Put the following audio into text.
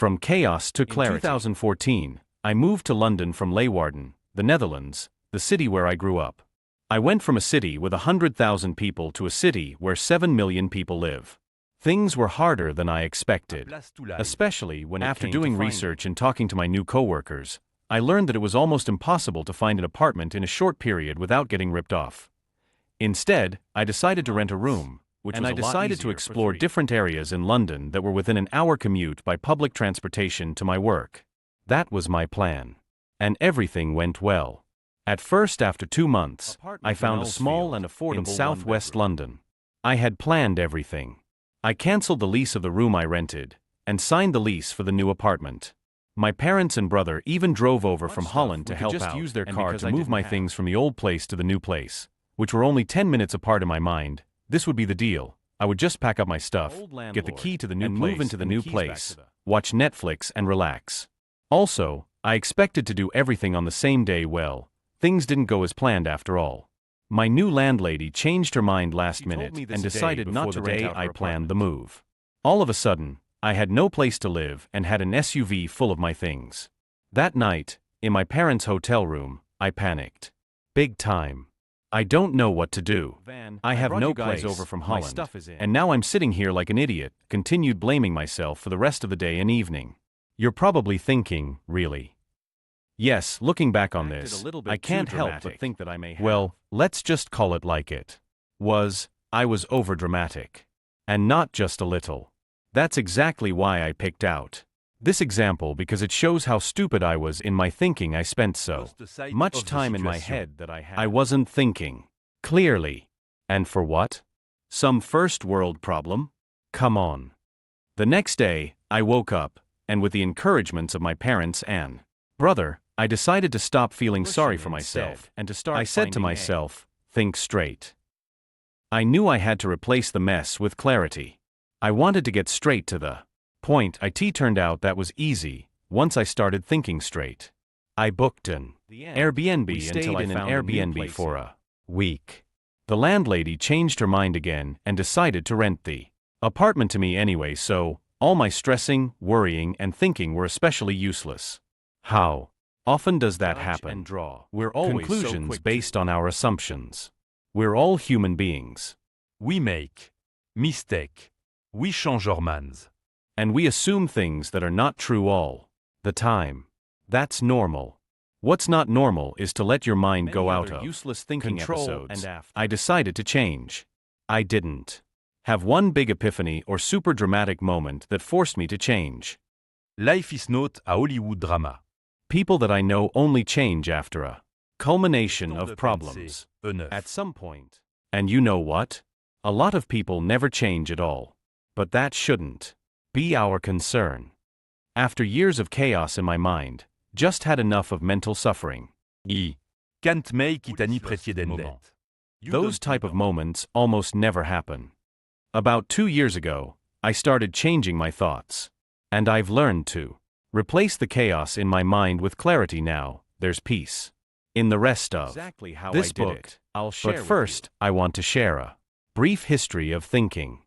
From chaos to clarity. In 2014, I moved to London from Leeuwarden, the Netherlands, the city where I grew up. I went from a city with 100,000 people to a city where 7 million people live. Things were harder than I expected, especially when after doing research and talking to my new coworkers, I learned that it was almost impossible to find an apartment in a short period without getting ripped off. Instead, I decided to rent a room, and I decided to explore different areas in London that were within an hour commute by public transportation to my work. That was my plan. And everything went well. At first, after 2 months, I found a small and affordable in southwest London. I had planned everything. I cancelled the lease of the room I rented, and signed the lease for the new apartment. My parents and brother even drove over from Holland to help out, use their car to move my things from the old place to the new place, which were only 10 minutes apart in my mind. This would be the deal. I would just pack up my stuff, get the key to the new place, move into the new place, watch Netflix and relax. Also, I expected to do everything on the same day. Well, things didn't go as planned after all. My new landlady changed her mind last minute and decided not to rent out I planned the move. All of a sudden, I had no place to live and had an SUV full of my things. That night, in my parents' hotel room, I panicked. Big time. I don't know what to do. I have no place over from Holland, and now I'm sitting here like an idiot, continued blaming myself for the rest of the day and evening. You're probably thinking, really? Yes, looking back on this, I can't help but think that I may have. Well, let's just call it like it was. I was overdramatic. And not just a little. That's exactly why I picked out this example, because it shows how stupid I was in my thinking. I spent so much time in my head that I wasn't thinking clearly. And for what? Some first world problem? Come on. The next day, I woke up, and with the encouragements of my parents and brother, I decided to stop feeling sorry for myself and to start. I said to myself, think straight. I knew I had to replace the mess with clarity. I wanted to get straight to the point. It turned out that was easy once I started thinking straight. I booked an Airbnb until I found an Airbnb for a week. The landlady changed her mind again and decided to rent the apartment to me anyway, so all my stressing, worrying, and thinking were especially useless. How often does that happen? We're always conclusions based on our assumptions. We're all human beings. We make mistake. We change our minds. And we assume things that are not true all the time. That's normal. What's not normal is to let your mind go out of useless thinking episodes. I decided to change. I didn't have one big epiphany or super dramatic moment that forced me to change. Life is not a Hollywood drama. People that I know only change after a culmination of problems at some point. And you know what? A lot of people never change at all. But that shouldn't be our concern. After years of chaos in my mind, just had enough of mental suffering. Can't make it any prettier. Those type of moments almost never happen. About 2 years ago, I started changing my thoughts. And I've learned to replace the chaos in my mind with clarity. Now, there's peace in the rest of this book. But first, I want to share a brief history of thinking.